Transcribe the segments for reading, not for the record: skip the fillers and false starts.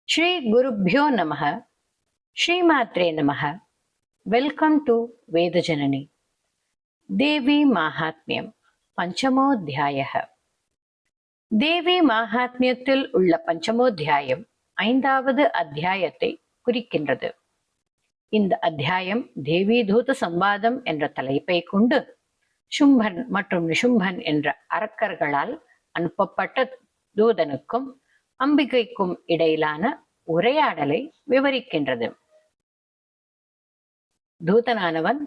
ಶ್ರೀ ಗುರುಭ್ಯೋ ನಮಃ. ಶ್ರೀಮಾತ್ರೇ ನಮಃ. Welcome to வேதஜனனி. தேவி மாஹாத்மியம் பஞ்சமோத்தியாய. தேவி மாஹாத்மியத்தில் உள்ள பஞ்சமோத்தியாயம் 5வது அத்தியாயத்தை குறிக்கின்றது. இந்த அத்தியாயம் தேவி தூத சம்வாதம் என்ற தலைப்பை கொண்டு சும்பன் மற்றும் நிசும்பன் என்ற அரக்கர்களால் அனுப்பப்பட்ட தூதனுக்கும் அம்பிகைக்கும் இடையிலான உரையாடலை விவரிக்கின்றது. தூதனானவன்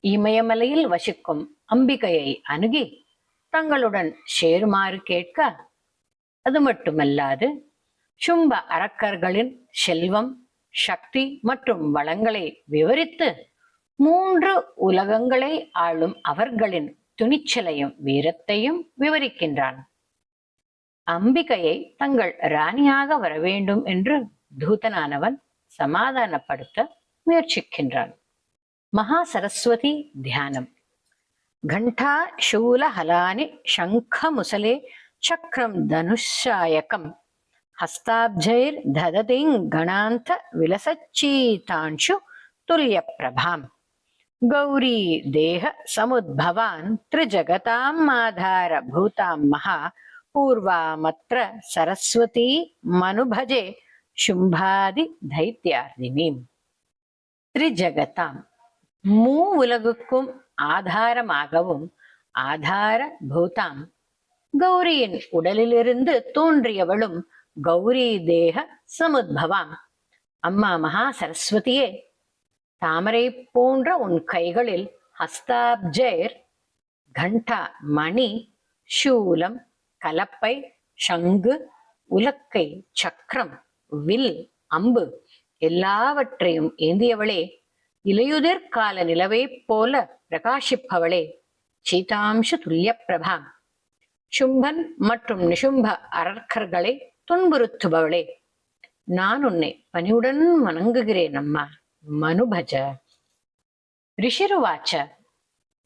இமயமலையில் வசிக்கும் அம்பிகையை அணுகி தங்களுடன் சேருமாறு கேட்க, அது மட்டுமல்லாது சும்ப அரக்கர்களின் செல்வம், சக்தி மற்றும் வளங்களை விவரித்து 3 உலகங்களை ஆளும் அவர்களின் துணிச்சலையும் வீரத்தையும் விவரிக்கின்றான். அம்பிகையை தங்கள் ராணியாக வர வேண்டும் என்று தூதனானவன் சமாதானப்படுத்த முயற்சிக்கின்றான். மகா சரஸ்வதி தியானம். கண்டா சூல ஹலானி சங்க முசலே சக்கரம் தனுஷாயகம் ஹஸ்தாப்ஜைர் தததிங் கணாந்த விலசச்சீதான்ஷு துல்ய பிரபாம் கௌரி தேக சமுத்பவான் த்ரிஜகதாம் ஆதார பூதாம் மகா பூர்வாமத்ர சரஸ்வதி மனுபஜே சும்பாதி தைத்தியார்தினீம். த்ரிஜகதாம், உலகுக்கும் ஆதாரமாகவும் ஆதார பூதாம், கௌரியின் உடலிலிருந்து தோன்றியவளும் கௌரி தேக சமுத்பவாம், அம்மா மகா சரஸ்வதியே, தாமரை போன்ற உன் கைகளில் ஹஸ்தாப்ஜைர் கண்டா மணி, சூலம், கலப்பை, சங்கு, உலக்கை, சக்கரம், வில், அம்பு எல்லாவற்றையும் ஏந்தியவளே, இலையுதிர் கால நிலவை போல பிரகாசிப்பவளே, சீதாம்சு துல்லிய பிரபாம், சும்பன் மற்றும் நிசும்ப அரக்கர்களை துன்புறுத்துபவளே, நான் உன்னை பணிவுடன் வணங்குகிறேன் அம்மா, மனுபஜ. ரிஷிருவாச்ச,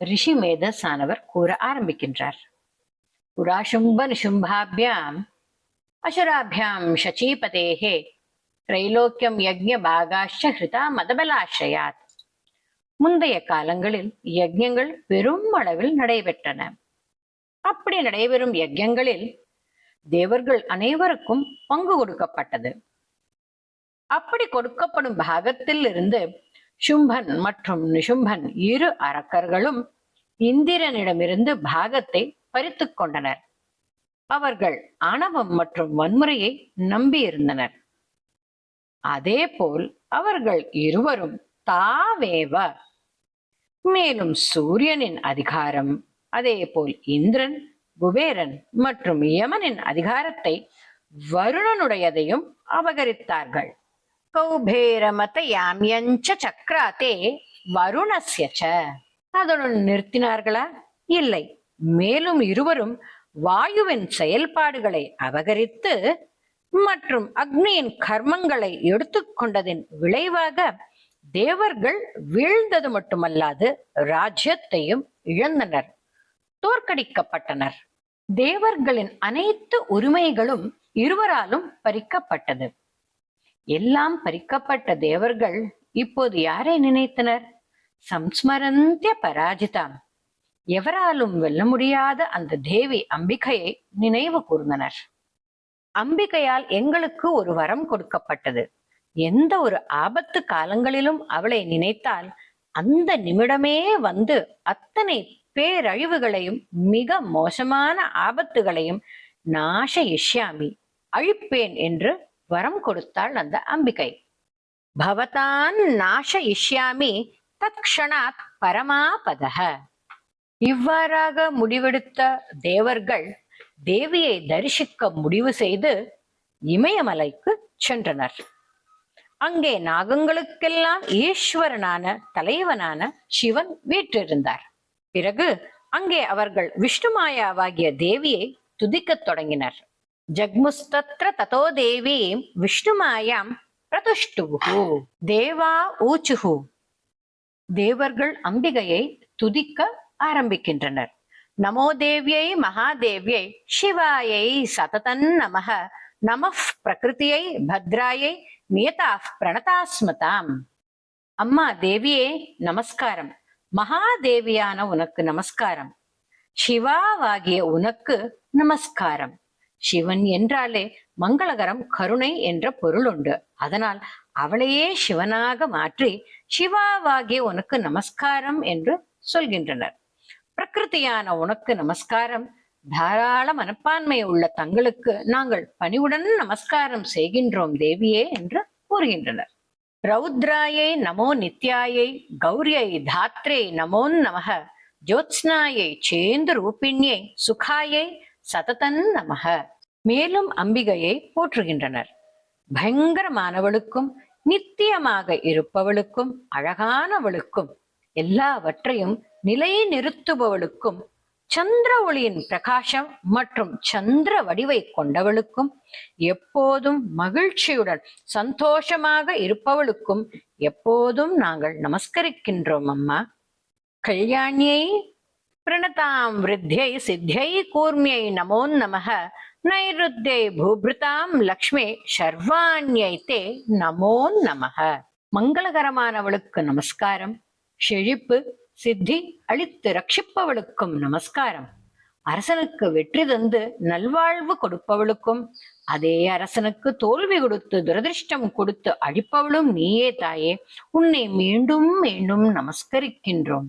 ரிஷி மேதஸானவர் கூற ஆரம்பிக்கின்றார். புரா சும்ப நிசும்பாபியாம் அசுராபியாம் சச்சீபதேஹே திரைலோக்கியம் யஜ்ஞ பாகாஷ்ச ஹிருதா மதபலாஸ்ரயாத். முந்தைய காலங்களில் யஜ்ஞங்கள் பெரும் அளவில் நடைபெற்றன. அப்படி நடைபெறும் யஜ்ஞங்களில் தேவர்கள் அனைவருக்கும் பங்கு கொடுக்கப்பட்டது. அப்படி கொடுக்கப்படும் பாகத்தில் இருந்து சும்பன் மற்றும் நிசும்பன் 2 அரக்கர்களும் இந்திரனிடமிருந்து பாகத்தை பறித்து கொண்டனர். அவர்கள் ஆணவம் மற்றும் வன்முறையை நம்பியிருந்தனர். அதேபோல் அவர்கள் இருவரும் தாவேவ, மேலும் சூரியனின் அதிகாரம், அதேபோல் இந்திரன், குபேரன் மற்றும் யமனின் அதிகாரத்தை வருணனுடையதையும் அபகரித்தார்கள். கௌபேரமத யாம்யஞ்ச சக்ராதே வருணஸ்யச. அதனுடன் நிறுத்தினார்களா? இல்லை. மேலும் இருவரும் வாயுவின் செயல்பாடுகளை அபகரித்து மற்றும் அக்னியின் கர்மங்களை எடுத்துக்கொண்டதின் விளைவாக தேவர்கள் வீழ்ந்தது மட்டுமல்லாது ராஜ்யத்தையும் இழந்தனர், தோற்கடிக்கப்பட்டனர். தேவர்களின் அனைத்து உரிமைகளும் இருவராலும் பறிக்கப்பட்டது. எல்லாம் பறிக்கப்பட்ட தேவர்கள் இப்போது யாரை நினைத்தனர்? சம்ஸ்மரந்திய பராஜிதாம், எவராலும் வெல்ல முடியாத அந்த தேவி அம்பிகையை நினைவு கூர்ந்தனர். அம்பிகையால் எங்களுக்கு ஒரு வரம் கொடுக்கப்பட்டது. எந்த ஒரு ஆபத்து காலங்களிலும் அவளை நினைத்தால் அந்த நிமிடமே வந்து அத்தனை பேரழிவுகளையும் மிக மோசமான ஆபத்துகளையும் நாசயிஷ்யாமி, அழிப்பேன் என்று வரம் கொடுத்தாள் அந்த அம்பிகை. பவதான் நாசயிஷ்யாமி தத்க்ஷணாத் பரமாபதஹ. இவ்வாறாக முடிவெடுத்த தேவர்கள் தேவியை தரிசிக்க முடிவு செய்து இமயமலைக்கு சென்றனர். அங்கே நாகங்களுக்கெல்லாம் ஈஸ்வரனான தலைவனான சிவன் வீற்றிருந்தார். பிறகு அங்கே அவர்கள் விஷ்ணுமாயாவாகிய தேவியை துதிக்கத் தொடங்கினர். ஜக்முஸ்தத்ர ததோ தேவீம் விஷ்ணுமாயாம் பிரதுஷ்டுஹு தேவா ஊச்சுஹு. தேவர்கள் அம்பிகையை துதிக்க ஆரம்பிக்கின்றனர். நமோ தேவியை மகாதேவியை சிவாயை சததன் நமக நமः பிரகிருதியை பத்ராயை நியதா பிரணதாஸ்மதாம். அம்மா தேவியே நமஸ்காரம். மகாதேவியான உனக்கு நமஸ்காரம். சிவாவாகிய உனக்கு நமஸ்காரம். சிவன் என்றாலே மங்களகரம், கருணை என்ற பொருள் உண்டு. அதனால் அவளையே சிவனாக மாற்றி சிவாவாகிய உனக்கு நமஸ்காரம் என்று சொல்கின்றனர். பிரகிருதியான உனக்கு நமஸ்காரம். தாராள மனப்பான்மை உள்ள தங்களுக்கு நாங்கள் பணிவுடன் நமஸ்காரம் செய்கின்றோம் தேவியே என்று கூறுகின்றனர். ரௌத்ராயை நமோ நித்யாயை கௌரியை தாத்ரே நமோ நமக ஜோத்ஸ்னாயை சேந்து ரூபிண்யை சுகாயை சததன் நமக. மேலும் அம்பிகையை போற்றுகின்றனர். பயங்கரமானவளுக்கும் நித்தியமாக இருப்பவளுக்கும் அழகானவளுக்கும் எல்லாவற்றையும் நிலை நிறுத்துபவளுக்கும் சந்திர ஒளியின் பிரகாசம் மற்றும் சந்திர வடிவை கொண்டவளுக்கும் எப்போதும் மகிழ்ச்சியுடன் சந்தோஷமாக இருப்பவளுக்கும் எப்போதும் நாங்கள் நமஸ்கரிக்கின்றோம் அம்மா. கல்யாணியை பிரணதாம் விருத்தியை சித்தியை கூர்மியை நமோ நமக நைருத்தியை பூபிருதாம் லக்ஷ்மி சர்வாண்யை தே நமோ நமக. மங்களகரமானவளுக்கு நமஸ்காரம். செழிப்பு சித்தி அளித்து ரட்சிப்பவளுக்கும் நமஸ்காரம். அரசனுக்கு வெற்றி தந்து நல்வாழ்வு கொடுப்பவளுக்கும் அதே அரசனுக்கு தோல்வி கொடுத்து துரதிருஷ்டம் கொடுத்து அழிப்பவளும் நீயே தாயே. உன்னை மீண்டும் மீண்டும் நமஸ்கரிக்கின்றோம்.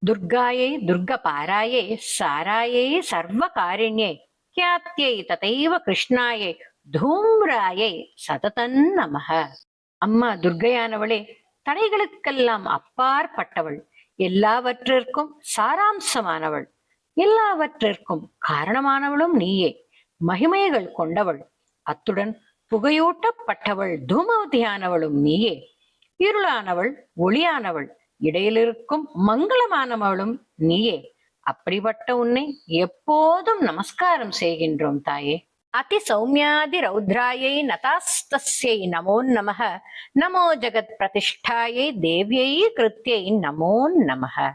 துர்காயை துர்கபாராயை சாராயை சர்வகாரிண்யை கியாத்யை ததைவ கிருஷ்ணாயை தூம்ராயை சததன் நமக. அம்மா துர்கையானவளே, தடைகளுக்கெல்லாம் அப்பாற்பட்டவள், எல்லாவற்றிற்கும் சாராம்சமானவள், எல்லாவற்றிற்கும் காரணமானவளும் நீயே. மகிமைகள் கொண்டவள், அத்துடன் புகையூட்டப்பட்டவள் தூமவதியானவளும் நீயே. இருளானவள் ஒளியானவள், இடையிலிருக்கும் மங்களமானவளும் நீயே. அப்படிப்பட்ட உன்னை எப்போதும் நமஸ்காரம் செய்கின்றோம் தாயே. அதி சௌமியாதி ரௌத்ராயை நதாஸ்தஸ்யை நமோ நமக நமோ ஜகத் பிரதிஷ்டாயை தேவியை கிருத்தியை நமோ நமக.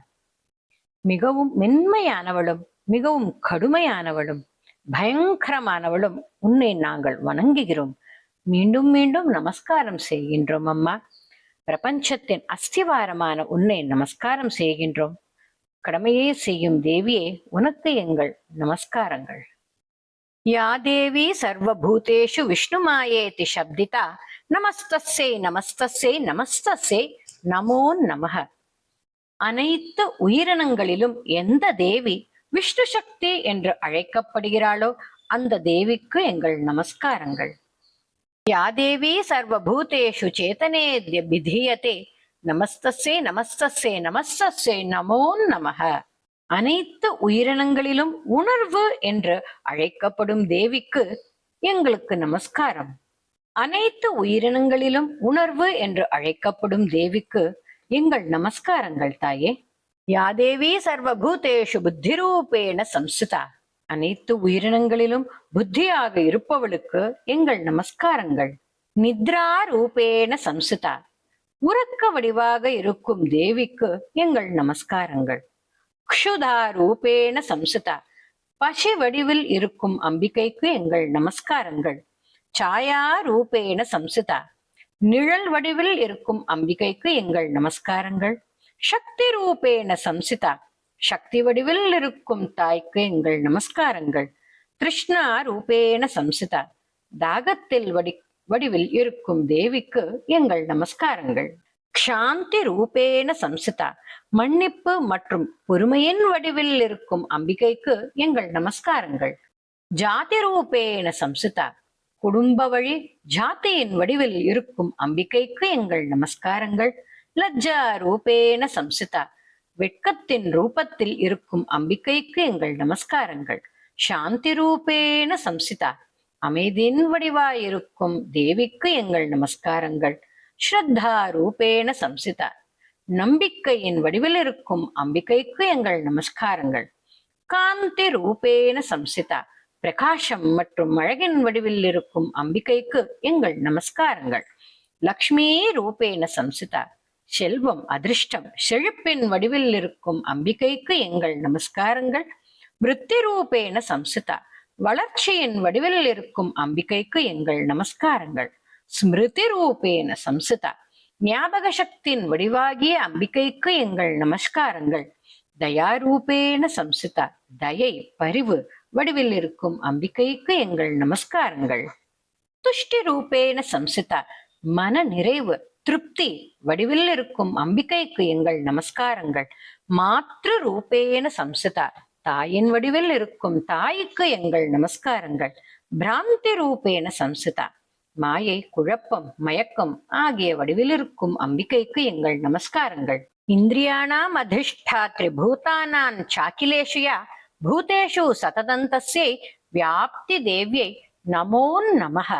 மிகவும் மென்மையானவளும் மிகவும் கடுமையானவளும் பயங்கரமானவளும் உன்னை நாங்கள் வணங்குகிறோம். மீண்டும் மீண்டும் நமஸ்காரம் செய்கின்றோம் அம்மா. பிரபஞ்சத்தின் அஸ்திவாரமான உன்னை நமஸ்காரம் செய்கின்றோம். கடமையே செய்யும் தேவியே, உனக்கு எங்கள் நமஸ்காரங்கள். யா தேவி சர்வபூதேஷு விஷ்ணுமாயேதி சப்திதா நமஸ்தஸ்யை நமஸ்தஸ்யை நமஸ்தஸ்யை நமோ நமக. அனைத்து உயிரினங்களிலும் எந்த தேவி விஷ்ணு சக்தி என்று அழைக்கப்படுகிறாளோ அந்த தேவிக்கு எங்கள் நமஸ்காரங்கள். யா தேவி சர்வபூதேஷு சேதனே விதீயதே நமஸ்தஸ்யை நமஸ்தஸ்யை நமஸ்தஸ்யை நமோ நமக. அனைத்து உயிரினங்களிலும் உணர்வு என்று அழைக்கப்படும் தேவிக்கு எங்களுக்கு நமஸ்காரம். அனைத்து உயிரினங்களிலும் உணர்வு என்று அழைக்கப்படும் தேவிக்கு எங்கள் நமஸ்காரங்கள் தாயே. யாதேவி சர்வபூதேஷு புத்திரூபேண சம்ஸ்திதா. அனைத்து உயிரினங்களிலும் புத்தியாக இருப்பவளுக்கு எங்கள் நமஸ்காரங்கள். நித்ரா ரூபேண சம்ஸ்திதா. உறக்க வடிவாக இருக்கும் தேவிக்கு எங்கள் நமஸ்காரங்கள். க்ஷுதா ரூபேண சம்ஸ்திதா. பசி வடிவில் இருக்கும் அம்பிகைக்கு எங்கள் நமஸ்காரங்கள். சாயா ரூபேண சம்ஸ்திதா. நிழல் வடிவில் இருக்கும் அம்பிகைக்கு எங்கள் நமஸ்காரங்கள். சக்தி ரூபேண சம்ஸ்திதா. சக்தி வடிவில் இருக்கும் தாய்க்கு எங்கள் நமஸ்காரங்கள். கிருஷ்ணா ரூபேண சம்ஸ்திதா. தாகத்தில் வடிவில் இருக்கும் தேவிக்கு எங்கள் நமஸ்காரங்கள். க்ஷாந்தி ரூபேண சம்ஸ்திதா. மன்னிப்பு மற்றும் பொறுமையின் வடிவில் இருக்கும் அம்பிகைக்கு எங்கள் நமஸ்காரங்கள். ஜாதி ரூபேண சம்ஸ்திதா. குடும்ப வழி ஜாதியின் வடிவில் இருக்கும் அம்பிகைக்கு எங்கள் நமஸ்காரங்கள். லஜ்ஜா ரூபேண சம்ஸ்திதா. வெட்கத்தின் ரூபத்தில் இருக்கும் அம்பிகைக்கு எங்கள் நமஸ்காரங்கள். சாந்தி ரூபேண சம்ஸ்திதா. அமைதியின் வடிவாயிருக்கும் தேவிக்கு எங்கள் நமஸ்காரங்கள். ஸ்ரத்தா ரூபேண சம்ஸ்திதா. நம்பிக்கையின் வடிவில் இருக்கும் அம்பிகைக்கு எங்கள் நமஸ்காரங்கள். காந்தி ரூபேண சம்ஸ்திதா. பிரகாசம் மற்றும் அழகின் வடிவில் இருக்கும் அம்பிகைக்கு எங்கள் நமஸ்காரங்கள். லக்ஷ்மி ரூபேண சம்ஸ்திதா. செல்வம் அதிர்ஷ்டம் செழிப்பின் வடிவில் இருக்கும் அம்பிகைக்கு எங்கள் நமஸ்காரங்கள். விருத்தி ரூபேண சம்ஸ்திதா. வளர்ச்சியின் வடிவில் இருக்கும் அம்பிகைக்கு எங்கள் நமஸ்காரங்கள். ஸ்மிருதி ரூபேன சம்சிதா, ஞாபக சக்தியின் வடிவாகிய அம்பிகைக்கு எங்கள் நமஸ்காரங்கள். தயாரூபேன சம்சிதா, தயை பரிவு வடிவில் இருக்கும் அம்பிகைக்கு எங்கள் நமஸ்காரங்கள். துஷ்டி ரூபேன சம்சிதா, மன நிறைவு திருப்தி வடிவில் இருக்கும் அம்பிகைக்கு எங்கள் நமஸ்காரங்கள். மாத்ரு ரூபேன சம்சிதா, தாயின் வடிவில் இருக்கும் தாய்க்கு எங்கள் நமஸ்காரங்கள். பிராந்தி ரூபேன சம்சிதா, மாயை குழப்பம் மயக்கம் ஆகிய வடிவில் இருக்கும் அம்பிகைக்கு எங்கள் நமஸ்காரங்கள். இந்திரியாணாம் அதிஷ்டாத்ரி பூதானான் சாக்கிலேஷியா பூதேஷு சததந்தஸ்யை வியாப்தி தேவியை நமோ நமஹ.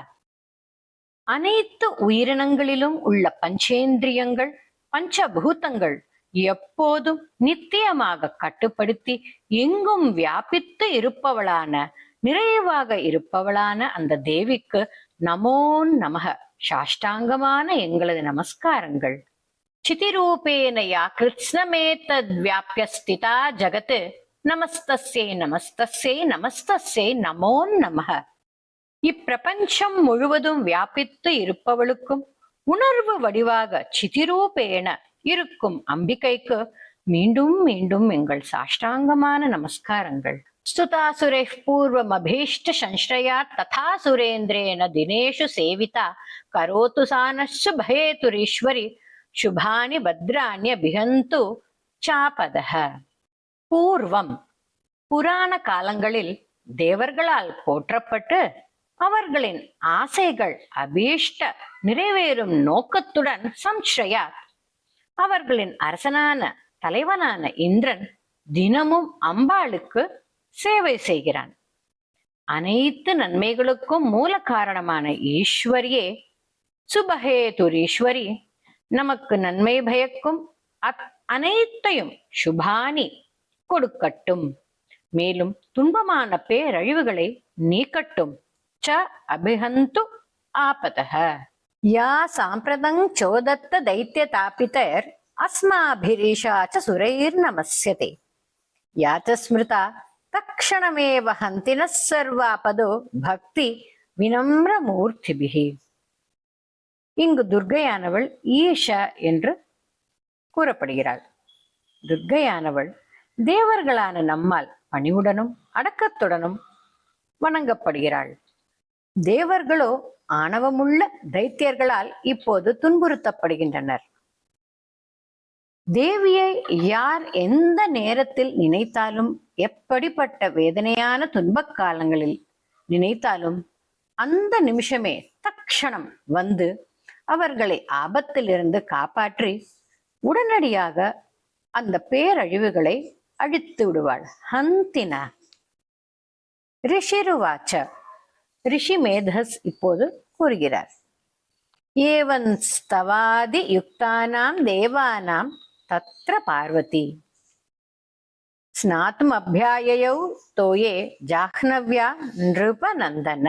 அனைத்து உயிரினங்களிலும் உள்ள பஞ்சேந்திரியங்கள் பஞ்சபூதங்கள் எப்போதும் நித்தியமாக கட்டுப்படுத்தி எங்கும் வியாபித்து இருப்பவளான நிறைவாக இருப்பவளான அந்த தேவிக்கு நமோ நமக, சாஷ்டாங்கமான எங்களது நமஸ்காரங்கள். சிதிரூபேன யா கிருஷ்ணமேதத் வியாபிய ஸ்திதா ஜகத் நமஸ்தஸ்யை நமஸ்தஸ்யை நமஸ்தஸ்யை நமோ நமக. இப்பிரபஞ்சம் முழுவதும் வியாபித்து இருப்பவளுக்கும் உணர்வு வடிவாக சிதிரூபேன இருக்கும் அம்பிகைக்கு மீண்டும் மீண்டும் எங்கள் சாஷ்டாங்கமான நமஸ்காரங்கள். ஸ்துதாசுரை பூர்வமபீஷ்ட சம்ஸ்ரயா ததா சுரேந்திரேன தினேஷு சேவிதா கரோத்து சானஸ்ஸு பஹேதுரீஸ்வரி சுபானி பத்ராணி அபிஹந்து சாபதஹ. பூர்வம், புராண காலங்களில் தேவர்களால் போற்றப்பட்டு அவர்களின் ஆசைகள் அபீஷ்ட நிறைவேறும் நோக்கத்துடன் சம்ஸ்ரயா அவர்களின் அரசனான தலைவனான இந்திரன் தினமும் அம்பாளுக்கு சேவை செய்கிறான். அனைத்து நன்மைகளுக்கும் மூல காரணமான ஈஸ்வரியே சுபஹேதுரீஸ்வரி நமக்கு நன்மை பயக்கும் அனைத்தையும் சுபானி கொடுக்கட்டும், மேலும் துன்பமான பேரழிவுகளை நீக்கட்டும். ச அபிஹந்து ஆபதஹ. யா சாம்பிரதங் சோதத்த தைத்ய தாபிதர் அஸ்மாபிரீஷா ச சுரைர் நமஸ்யதே. யா ச ஸ்மிருதா தக்ஷணமேவ ஹந்தின சர்வாபதோ பக்தி வினம்ர மூர்த்திபிஹி. இங்கு துர்க்கையானவள் ஈஷா என்று கூறப்படுகிறாள். துர்க்கையானவள் தேவர்களான நம்மால் பணிவுடனும் அடக்கத்துடனும் வணங்கப்படுகிறாள். தேவர்களோ ஆணவமுள்ள தைத்தியர்களால் இப்போது துன்புறுத்தப்படுகின்றனர். தேவியை யார் எந்த நேரத்தில் நினைத்தாலும், எப்படிப்பட்ட வேதனையான துன்பக் காலங்களில் நினைத்தாலும் அந்த நிமிஷமே தக்ஷணம் வந்து அவர்களை ஆபத்திலிருந்து காப்பாற்றி உடனடியாக அந்த பேரழிவுகளை அழித்து விடுவாள். ஹந்தின. ரிஷிருவாச்ச, ரிஷி மேதஸ் இப்போது கூறுகிறார். ஏவன் ஸ்தவாதி யுக்தானாம் தேவானாம் தத்ர பார்வதி ஸ்நாத்தும் அபியாயயௌ தோயே ஜாஹ்னவ்யா நிருபநந்தன.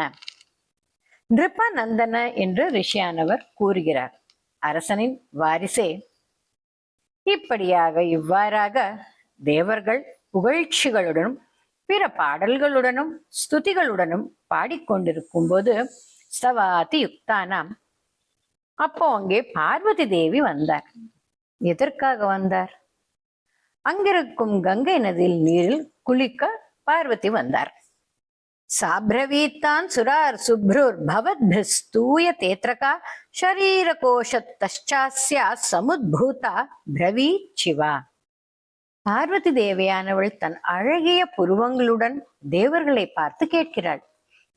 நிருபநந்தன என்று ரிஷியானவர் கூறுகிறார். அரசனின் வாரிசே, இப்படியாக இவ்வாறாக தேவர்கள் புகழ்ச்சிகளுடனும் பிற பாடல்களுடனும் ஸ்துதிகளுடனும் பாடிக்கொண்டிருக்கும் போது ஸ்தவாதி யுக்தானாம், அப்போ அங்கே பார்வதி தேவி வந்தார். எதற்காக வந்தார்? அங்கிருக்கும் கங்கை நதியில் நீரில் குளிக்க பார்வதி வந்தார். சாப்ரவீத்தான் சுரார் சுப்ருர் பவத்பிஸ்தூய தேத்ரகா ஷரீர கோஷத்தாஸ்யா சமுத்பூதா பிரவீத் சிவா. பார்வதி தேவியானவள் தன் அழகிய புருவங்களுடன் தேவர்களை பார்த்து கேட்கிறாள்,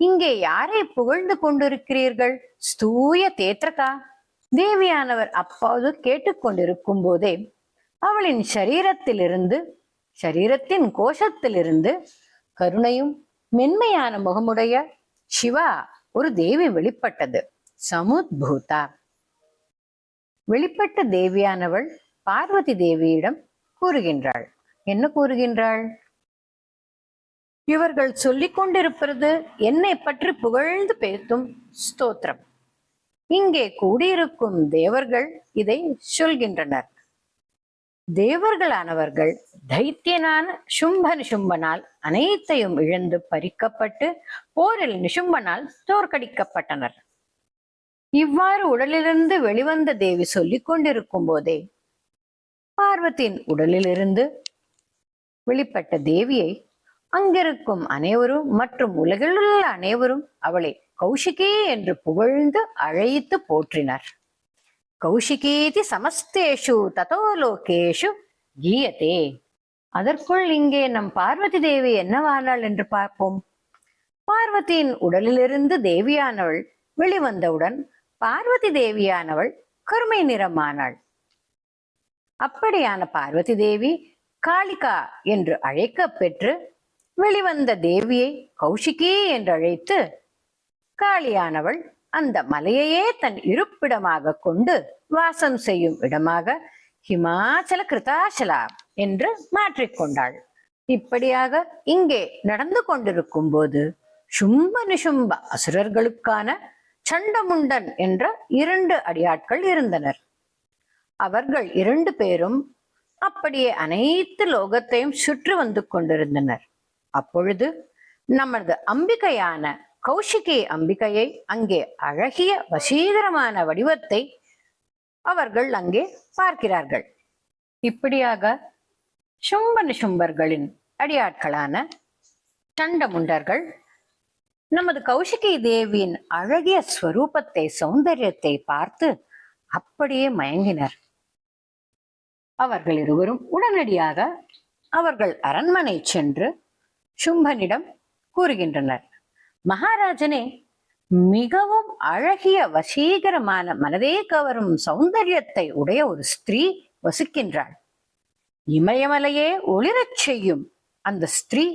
இங்கே யாரை புகழ்ந்து கொண்டிருக்கிறீர்கள்? ஸ்தூய தேத்ரகா. தேவியானவர் அப்போது கேட்டுக்கொண்டிருக்கும் போதே அவளின் சரீரத்தின் கோஷத்திலிருந்து கருணையும் மென்மையான முகமுடைய சிவா ஒரு தேவி வெளிப்பட்டது. சமுத்பூதா. வெளிப்பட்ட தேவியானவள் பார்வதி தேவியிடம் கூறுகின்றாள். என்ன கூறுகின்றாள்? இவர்கள் சொல்லிக் கொண்டிருப்பது என்னை பற்றி புகழ்ந்து பேசும் ஸ்தோத்திரம். இங்கே கூடியிருக்கும் தேவர்கள் இதை சொல்கின்றனர். தேவர்களானவர்கள் தைத்தியனான சும்ப நிசும்பனால் அனைத்தையும் இழந்து பறிக்கப்பட்டு போரில் நிசும்பனால் தோற்கடிக்கப்பட்டனர். இவ்வாறு உடலிலிருந்து வெளிவந்த தேவி சொல்லிக் கொண்டிருக்கும் போதே பார்வதியின் உடலிலிருந்து வெளிப்பட்ட தேவியை அங்கிருக்கும் அனைவரும் மற்றும் உலகிலுள்ள அனைவரும் அவளை கௌஷிகி என்று புகழ்ந்து அழைத்து போற்றினர். கௌஷிகீதி சமஸ்தேஷு ததோ லோகேஷு கீயதே. அதற்குள் இங்கே நம் பார்வதி தேவி என்னவானாள் என்று பார்ப்போம். பார்வதியின் உடலிலிருந்து தேவியானவள் வெளிவந்தவுடன் பார்வதி தேவியானவள் கருமை நிறமானாள். அப்படியான பார்வதி தேவி காளிகா என்று அழைக்க பெற்று வெளிவந்த தேவியை கௌஷிகி என்று அழைத்து காளியானவள் அந்த மலையையே தன் இருப்பிடமாக கொண்டு வாசம் செய்யும் இடமாக ஹிமாச்சல கிருதாச்சலா என்று மாற்றிக்கொண்டாள். இப்படியாக இங்கே நடந்து கொண்டிருக்கும் போது சும்ப நிசும்ப அசுரர்களுக்கான சண்டமுண்டன் என்ற 2 அடியாட்கள் இருந்தனர். அவர்கள் 2 பேரும் அப்படியே அனைத்து லோகத்தையும் சுற்றி வந்து கொண்டிருந்தனர். அப்பொழுது நமது அம்பிகையான கௌஷிகி அம்பிகையை அங்கே அழகிய வசீகரமான வடிவத்தை அவர்கள் அங்கே பார்க்கிறார்கள். இப்படியாக சும்ப நிசும்பர்களின் அடியாட்களான சண்டமுண்டர்கள் நமது கௌஷிகி தேவியின் அழகிய ஸ்வரூபத்தை சௌந்தரியத்தை பார்த்து அப்படியே மயங்கினர். அவர்கள் இருவரும் உடனடியாக அவர்கள் அரண்மனை சென்று சும்பனிடம் கூறுகின்றனர், மகாராஜனே, மிகவும் அழகிய வசீகரமான மனதே கவரும் சௌந்தரியத்தை உடைய ஒரு ஸ்திரீ வசிக்கின்றாள். இமயமலையே ஒளிரச் செய்யும் அந்த ஸ்திரீ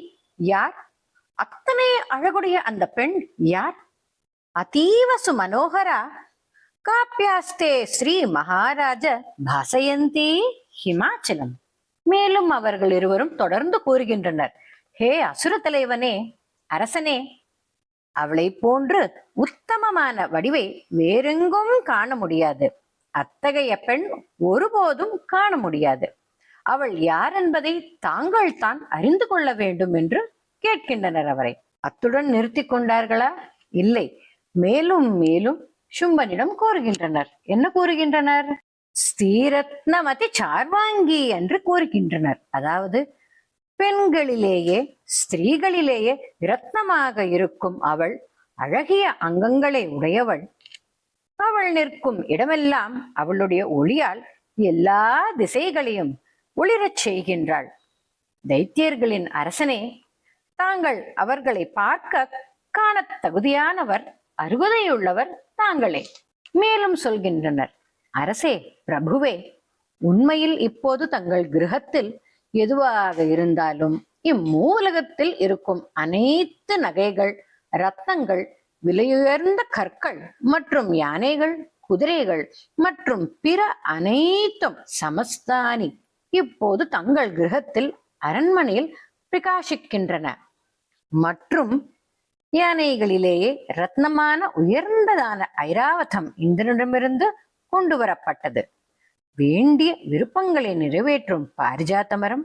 யார்? அத்தனை அழகுடைய அந்த பெண் யார்? அதீவ சுமனோகரா காப்பியாஸ்தே ஸ்ரீ மகாராஜ பாசயந்தி ஹிமாச்சலம். மேலும் அவர்கள் இருவரும் தொடர்ந்து கூறுகின்றனர், ஹே அசுர தலைவனே, அரசனே, அவளை போன்று உத்தமமான வடிவை வேறெங்கும் காண முடியாது. அத்தகைய பெண் ஒருபோதும் காண முடியாது. அவள் யார் என்பதை தாங்கள் தான் அறிந்து கொள்ள வேண்டும் என்று கேட்கின்றனர் அவரை. அத்துடன் நிறுத்தி கொண்டார்களா? இல்லை, மேலும் மேலும் சும்பனிடம் கூறுகின்றனர். என்ன கூறுகின்றனர்? ஸ்ரீரத்னமதி சார்வாங்கி என்று கூறுகின்றனர். அதாவது பெண்களிலேயே ஸ்திரீகளிலேயே இரத்னமாக இருக்கும் அவள் அழகிய அங்கங்களை உடையவள். அவள் நிற்கும் இடமெல்லாம் அவளுடைய ஒளியால் எல்லா திசைகளையும் ஒளிரச் செய்கின்றாள். தைத்தியர்களின் அரசனே, தாங்கள் அவர்களை பார்க்க காண தகுதியானவர், அருகதையுள்ளவர் தாங்களே. மேலும் சொல்கின்றனர், அரசே, பிரபுவே, உண்மையில் இப்போது தங்கள் கிரகத்தில் எதுவாக இருந்தாலும் இம்மூலகத்தில் இருக்கும் அனைத்து நகைகள், ரத்னங்கள், விலையுயர்ந்த கற்கள் மற்றும் யானைகள், குதிரைகள் மற்றும் பிற அனைத்தும் சமஸ்தானி இப்போது தங்கள் கிரகத்தில் அரண்மனையில் பிரகாசிக்கின்றன. மற்றும் யானைகளிலேயே ரத்னமான உயர்ந்ததான ஐராவதம் இந்திரனிடமிருந்து கொண்டு வரப்பட்டது. வேண்டிய விருப்பங்களை நிறைவேற்றும் பாரிஜாத்த மரம்,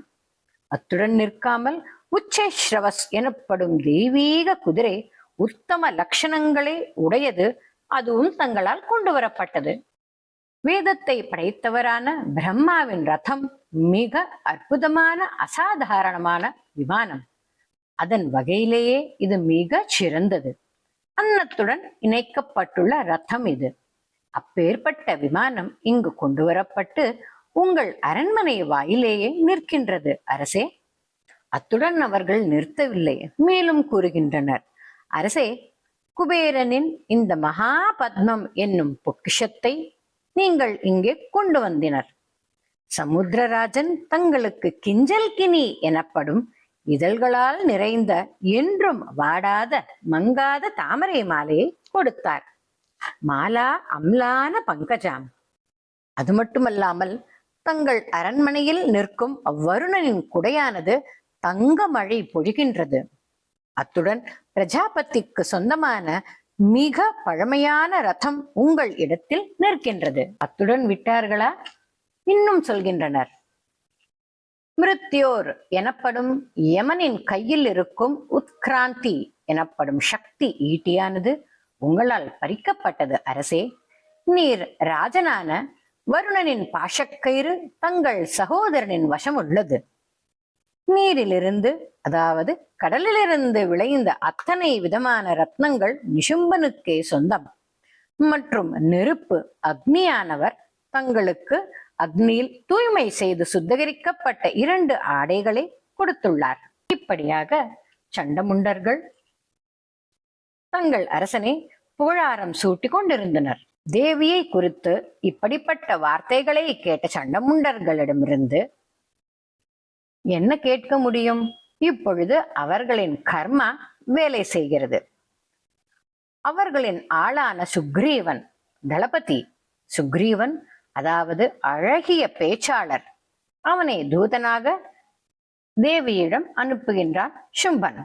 அத்துடன் நிற்காமல் உச்சைஸ்ரவஸ் எனப்படும் தெய்வீக குதிரை உத்தம லட்சணங்களை உடையது, அதுவும் தங்களால் கொண்டு வரப்பட்டது. வேதத்தை படைத்தவரான பிரம்மாவின் ரதம் மிக அற்புதமான அசாதாரணமான விமானம். அதன் வகையிலேயே இது மிக சிறந்தது. அன்னத்துடன் இணைக்கப்பட்டுள்ள ரதம் இது. அப்பேற்பட்ட விமானம் இங்கு கொண்டு வரப்பட்டு உங்கள் அரண்மனை வாயிலேயே நிற்கின்றது அரசே. அத்துடன் அவர்கள் நிறுத்தவில்லை, மேலும் கூறுகின்றனர், அரசே, குபேரனின் இந்த மகா பத்மம் என்னும் பொக்கிஷத்தை நீங்கள் இங்கே கொண்டு வந்தனர். சமுத்திரராஜன் தங்களுக்கு கிஞ்சல் கினி எனப்படும் இதழ்களால் நிறைந்த என்றும் வாடாத மங்காத தாமரை மாலையை கொடுத்தார். மாலா அம்லான பங்கஜாம். அது மட்டுமல்லாமல் தங்கள் அரண்மனையில் நிற்கும் வருணனின் குடையானது தங்க மழை பொழிகின்றது. அத்துடன் பிரஜாபதிக்கு சொந்தமான மிக பழமையான ரதம் உங்கள் இடத்தில் நிற்கின்றது. அத்துடன் விட்டார்களா? இன்னும் சொல்கின்றனர், மிருத்யோர் எனப்படும் யமனின் கையில் இருக்கும் உத்கிராந்தி எனப்படும் சக்தி ஈட்டியானது உங்களால் பறிக்கப்பட்டது அரசே. நீர் ராஜனான வருணனின் பாஷக்கயிறு தங்கள் சகோதரனின் வசம் உள்ளது. நீரிலிருந்து, அதாவது கடலிலிருந்து விளைந்த அத்தனை விதமான ரத்னங்கள் நிஷும்பனுக்கே சொந்தம். மற்றும் நெருப்பு அக்னியானவர் தங்களுக்கு அக்னியில் தூய்மை செய்து சுத்திகரிக்கப்பட்ட 2 ஆடைகளை கொடுத்துள்ளார். இப்படியாக சண்டமுண்டர்கள் தங்கள் அரசனை புகழாரம் சூட்டி கொண்டிருந்தனர். தேவியை குறித்து இப்படிப்பட்ட வார்த்தைகளை கேட்ட சண்டமுண்டர்களிடமிருந்து என்ன கேட்க முடியும்? இப்பொழுது அவர்களின் கர்மா வேலை செய்கிறது. அவர்களின் ஆளான சுக்ரீவன், தளபதி சுக்ரீவன், அதாவது அழகிய பேச்சாளர், அவனை தூதனாக தேவியிடம் அனுப்புகின்றான் சும்பன்.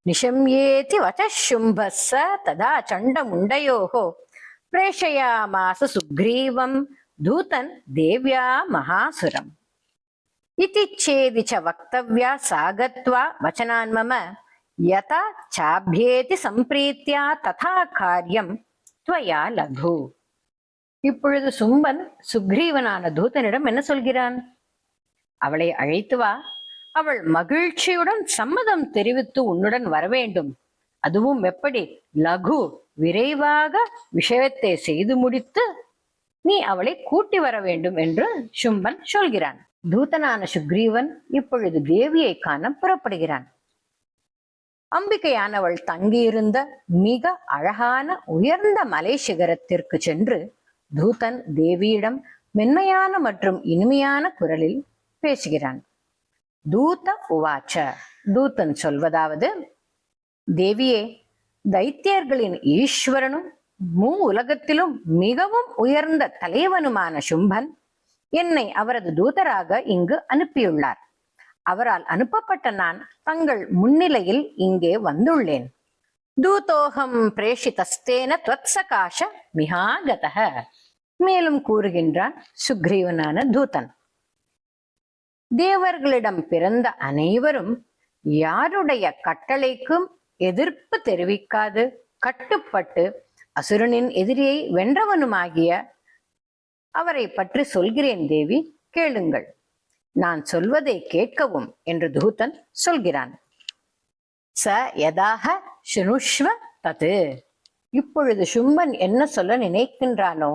நிஷம்யேதி வச சும்பஸ்ஸ ததா சண்டமுண்டயோஹோ பிரேஷயாமாச சுக்ரீவம் தூதன் தேவ்யா மகாசுரம். இதி சேதி ச வக்தவ்யா சாகத்வா வச்சனான் மம யதா சாப்யேதி சம்பிரீத்யா ததா காரியம் த்வயா லகு. இப்பொழுது சும்பன் சுக்ரீவனான தூதனிடம் என்ன சொல்கிறான்? அவளை அழைத்து வா, அவள் மகிழ்ச்சியுடன் சம்மதம் தெரிவித்து உன்னுடன் வரவேண்டும். அதுவும் எப்படி? லகு, விரைவாக விஷயத்தை செய்து முடித்து நீ அவளை கூட்டி வர வேண்டும் என்று சும்பன் சொல்கிறான். தூதனான சுக்ரீவன் இப்பொழுது தேவியை காண புறப்படுகிறான். அம்பிகையானவள் தங்கியிருந்த மிக அழகான உயர்ந்த மலை சிகரத்திற்கு சென்று தூதன் தேவியிடம் மென்மையான மற்றும் இனிமையான குரலில் பேசுகிறான். தூத உவாச்ச, தூதன் சொல்வதாவது: தேவியே, தைத்தியர்களின் ஈஸ்வரனும் உலகத்திலும் மிகவும் உயர்ந்த தலைவனுமான சும்பன் என்னை அவரது தூதராக இங்கு அனுப்பியுள்ளார். அவரால் அனுப்பப்பட்ட நான் தங்கள் முன்னிலையில் இங்கே வந்துள்ளேன். தூதோகம் பிரேஷிதஸ்தேன த்வத்சகாஷ மிஹாகதஹ. மேலும் கூறுகின்றான் சுக்ரீவனான தூதன். தேவர்களிடம் பிறந்த அனைவரும் யாருடைய கட்டளைக்கும் எதிர்ப்பு தெரிவிக்காது கட்டுப்பட்டு அசுரனின் எதிரியை வென்றவனுமாகிய அவரை பற்றி சொல்கிறேன் தேவி, கேளுங்கள். நான் சொல்வதை கேட்கவும் என்று தூதன் சொல்கிறான். ச யதாக சுனுஷ்வ தது. இப்பொழுது சும்பன் என்ன சொல்ல நினைக்கின்றானோ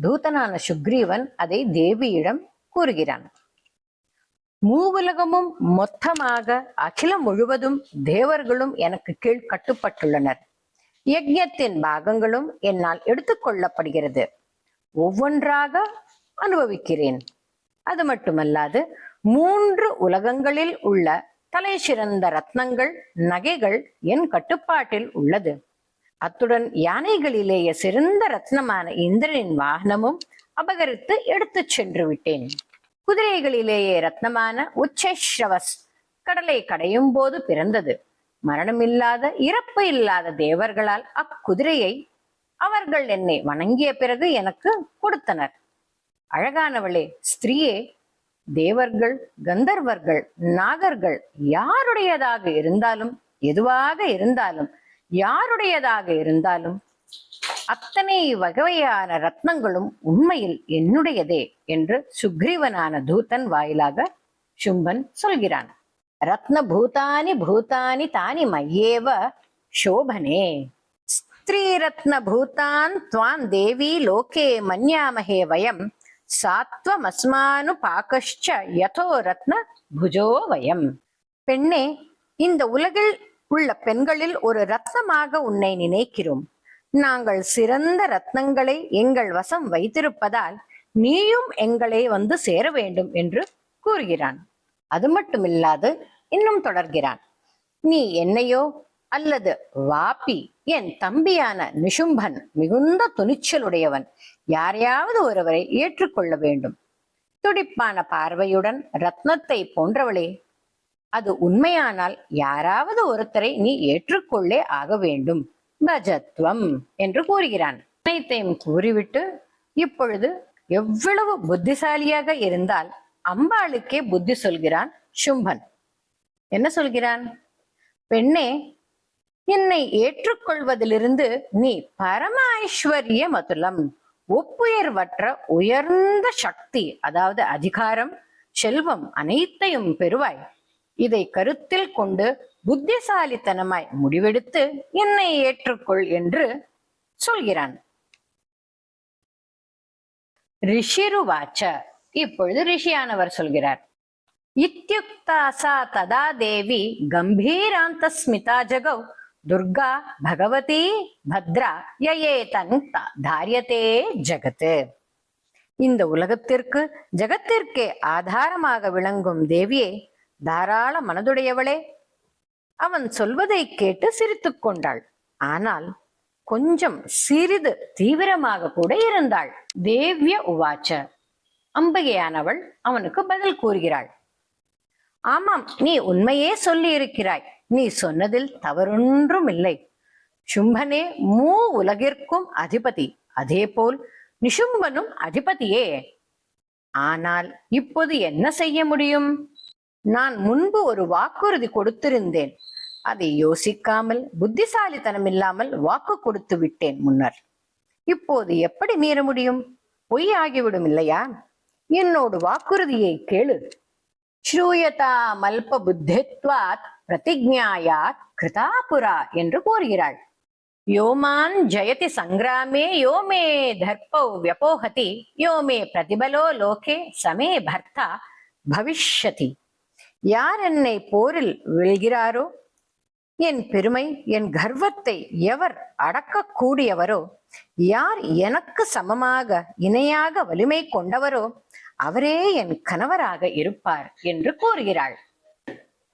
தூதனான சுக்ரீவன் அதை தேவியிடம் கூறுகிறான். மூவுலகமும் மொத்தமாக அகிலம் முழுவதும் தேவர்களும் எனக்கு கீழ் கட்டுப்பட்டுள்ளனர். யஜ்ஞத்தின் பாகங்களும் என்னால் எடுத்துக்கொள்ளப்படுகிறது. ஒவ்வொன்றாக அனுபவிக்கிறேன். அது மட்டுமல்லாது 3 உலகங்களில் உள்ள தலை சிறந்த ரத்னங்கள், நகைகள் என் கட்டுப்பாட்டில் உள்ளது. அத்துடன் யானைகளிலேயே சிறந்த ரத்னமான இந்திரனின் வாகனமும் அபகரித்து எடுத்து சென்று விட்டேன். குதிரைகளிலேயே ரத்னமான உச்சைஸ்ரவஸ் கடலை கடையும் போது பிறந்தது. மரணமில்லாத, இறப்பு இல்லாத தேவர்களால் அக்குதிரையை அவர்கள் என்னை வணங்கிய பிறகு எனக்கு கொடுத்தனர். அழகானவளே, ஸ்திரீயே, தேவர்கள், கந்தர்வர்கள், நாகர்கள் யாருடையதாக இருந்தாலும், எதுவாக இருந்தாலும், யாருடையதாக இருந்தாலும் அத்தனை வகையான ரத்னங்களும் உண்மையில் என்னுடையதே என்று சுக்ரீவனான தூதன் வாயிலாக சும்பன் சொல்கிறான். ரத்ன பூதானி பூதானி தானி மையேவ சோபனே ஸ்திரீரத்ன பூதான் த்வான் தேவி லோகே மன்யாமஹே வயம் சாத்வமஸ்மானு பாகஷ்ச யதோ ரத்ன புஜோ வயம். பெண்ணே, இந்த உலகில் உள்ள பெண்களில் ஒரு ரத்னமாக உன்னை நினைக்கிறோம். நாங்கள் சிறந்த ரத்னங்களை எங்கள் வசம் வைத்திருப்பதால் நீயும் எங்களை வந்து சேர வேண்டும் என்று கூறுகிறான். அது மட்டுமில்லாது இன்னும் தொடர்கிறான். நீ என்னையோ அல்லது வாபி, என் தம்பியான நிஷும்பன் மிகுந்த துணிச்சலுடையவன், யாரையாவது ஒருவரை ஏற்றுக்கொள்ள வேண்டும். துடிப்பான பார்வையுடன் ரத்னத்தை போன்றவளே, அது உண்மையானால் யாராவது ஒருத்தரை நீ ஏற்றுக்கொள்ளே ஆக வேண்டும். பஜத்வம் என்று கூறுகிறான். அனைத்தையும் கூறிவிட்டு, இப்பொழுது எவ்வளவு புத்திசாலியாக இருந்தால் அம்பாளுக்கே புத்தி சொல்கிறான் சும்பன். என்ன சொல்கிறான்? பெண்ணே, என்னை ஏற்றுக்கொள்வதிலிருந்து நீ பரம ஐஸ்வர்ய மதுலம், ஒப்புயர்வற்ற உயர்ந்த சக்தி, அதாவது அதிகாரம், செல்வம் அனைத்தையும் பெறுவாய். இதை கருத்தில் கொண்டு புத்திசாலித்தனமாய் முடிவெடுத்து என்னை ஏற்றுக்கொள் என்று சொல்கிறான். ரிஷிருவாச்ச, இப்பொழுது ரிஷியானவர் சொல்கிறார். இத்யுக்தா சா ததா தேவி கம்பீராந்த ஸ்மிதா ஜகௌ துர்கா பகவதி பத்ரா யயே தன் தாரியதே ஜகத்து. இந்த உலகத்திற்கு ஜகத்திற்கே ஆதாரமாக விளங்கும் தேவியே, தாராள மனதுடையவளே, அவன் சொல்வதை கேட்டு சிரித்துக் கொண்டாள். ஆனால் கொஞ்சம் சிறிது தீவிரமாக கூட இருந்தாள். தேவ்ய உவாச்ச, அம்பிகையானவள் அவனுக்கு பதில் கூறுகிறாள். ஆமாம், நீ உண்மையே சொல்லி இருக்கிறாய். நீ சொன்னதில் தவறொன்றும் இல்லை. சும்பனே மூ உலகிற்கும் அதிபதி, அதே போல் நிசும்பனும் அதிபதியே. ஆனால் இப்போது என்ன செய்ய முடியும்? நான் முன்பு ஒரு வாக்குறுதி கொடுத்திருந்தேன். அதை யோசிக்காமல், புத்திசாலித்தனம் இல்லாமல் வாக்கு கொடுத்து விட்டேன் முன்னர். இப்போது எப்படி மீற முடியும்? பொய் ஆகிவிடும் இல்லையா? என்னோடு வாக்குறுதியை கேளு. ஸ்ரூயதா மல்ப புத்தித்வாத் பிரதிஜ்ஞாயாத் கிருதாபுரா என்று கூறுகிறாள். யோமான் ஜயதி சங்கிராமே யோமே தர்ப்பௌ வியபோஹதி யோமே பிரதிபலோ லோகே சமே பர்த்தா பவிஷ்யதி. யார் என்னை போரில் வெல்கிறாரோ, என் பெருமை, என் கர்வத்தை எவர் அடக்கக்கூடியவரோ, யார் எனக்கு சமமாக இணையாக வலிமை கொண்டவரோ அவரே என் கணவராக இருப்பார் என்று கூறுகிறாள்.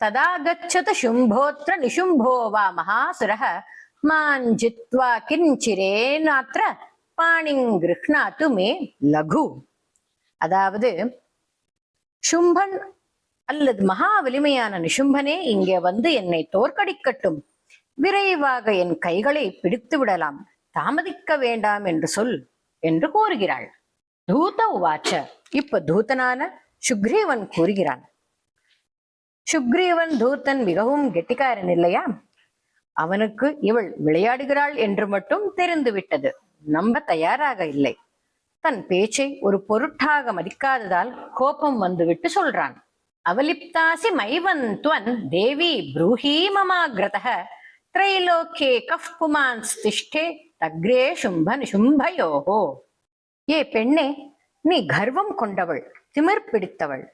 ததா கச்சத சும்போத்ர நிசும்போவா மகாசுரஹ மான் ஜித்வா கிஞ்சிரேனாத்ர பாணிங் கிருஹ்ணாது மே லகு. அதாவது, சும்பன் அல்லது மகா வலிமையான நிசும்பனே இங்கே வந்து என்னை தோற்கடிக்கட்டும். விரைவாக என் கைகளை பிடித்து விடலாம், தாமதிக்க வேண்டாம் என்று சொல் என்று கூறுகிறாள். தூத உவாச்ச, இப்ப தூதனான சுக்ரீவன் கூறுகிறான். சுக்ரீவன் தூதன் மிகவும் கெட்டிக்காரன் இல்லையா? அவனுக்கு இவள் விளையாடுகிறாள் என்று மட்டும் தெரிந்து விட்டது. நம்ப தயாராக இல்லை. தன் பேச்சை ஒரு பொருட்டாக மதிக்காததால் கோபம் வந்துவிட்டு சொல்றான். அவலிப்தாசி மைவந்த்வன் தேவி ப்ரூஹி மமாக்ரதஹ த்ரைலோக்கே கஃப் புமான்ஸ் திஷ்டே தக்ரே சும்ப நிசும்பயோஹோ. ஏ பெண்ணே, நீ கர்வம் கொண்டவள், திமிர் பிடித்தவள்.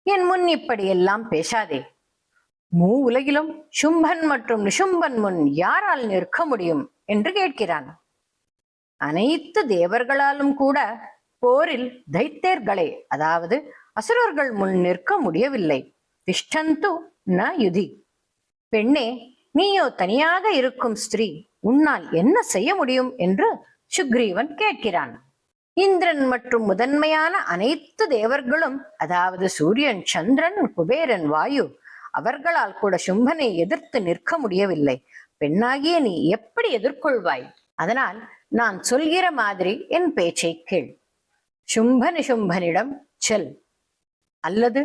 என் முன் இப்படியெல்லாம் பேசாதே. மூ உலகிலும் சும்பன் மற்றும் நிசும்பன் முன் யாரால் நிற்க முடியும் என்று கேட்கிறான். அனைத்து தேவர்களாலும் கூட போரில் தைத்தியர்களே, அதாவது அசுரர்கள் முன் நிற்க முடியவில்லை. திஷ்டந்து ந யுதி. பெண்ணே, நீயோ தனியாக இருக்கும் ஸ்திரீ, உன்னால் என்ன செய்ய முடியும் என்று சுக்ரீவன் கேட்கிறான். இந்திரன் மற்றும் முதன்மையான அனைத்து தேவர்களும், அதாவது சூரியன், சந்திரன், குபேரன், வாயு, அவர்களால் கூட சும்பனை எதிர்த்து நிற்க முடியவில்லை. பெண்ணாகிய நீ எப்படி எதிர்கொள்வாய்? அதனால் நான் சொல்கிற மாதிரி என் பேச்சை கேள். சும்ப நிசும்பனிடம் செல், அல்லது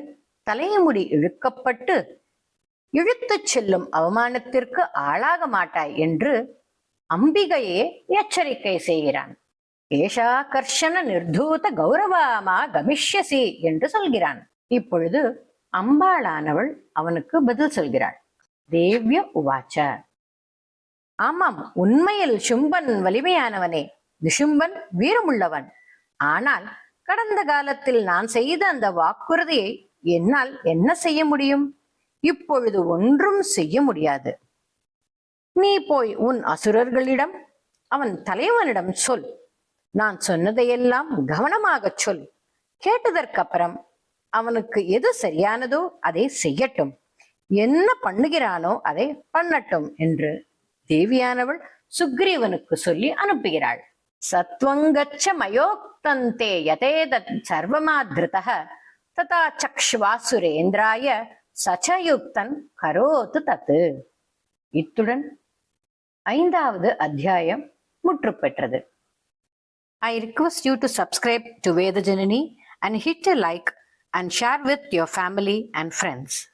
தலைமுடி இழுக்கப்பட்டு இழுத்துச் செல்லும் அவமானத்திற்கு ஆளாக மாட்டாய் என்று அம்பிகையே எச்சரிக்கை செய்கிறான். ஏஷா கர்ஷன நிர்தூத கௌரவாமா கமிஷ்யசி என்று சொல்கிறான். இப்பொழுது அம்பாளானவள் அவனுக்கு பதில் சொல்கிறாள். தேவ்ய உவாச்ச, ஆமாம், உண்மையில் சும்பன் வலிமையானவனே, நிசும்பன் வீரமுள்ளவன். ஆனால் கடந்த காலத்தில் நான் செய்த அந்த வாக்குறுதியை என்னால் என்ன செய்ய முடியும்? இப்பொழுது ஒன்றும் செய்ய முடியாது. நீ போய் உன் அசுரர்களிடம், அவன் தலைவனிடம் சொல். நான் சொன்னதையெல்லாம் கவனமாக சொல். கேட்டதற்கப்புறம் அவனுக்கு எது சரியானதோ அதை செய்யட்டும், என்ன பண்ணுகிறானோ அதை பண்ணட்டும் என்று தேவியானவள் சுக்ரீவனுக்கு சொல்லி அனுப்புகிறாள். சத்வங்கச்ச மயோக்தந்தே யதேதத் சர்வமாத்ருதஹ ததா சக்ஷ்வாசுரேந்திராய சச்சயுக்தன் கரோத்து தத்து. இத்துடன் 5வது அத்தியாயம் முற்று பெற்றது. I request you to subscribe to Veda Janani and hit a like and share with your family and friends.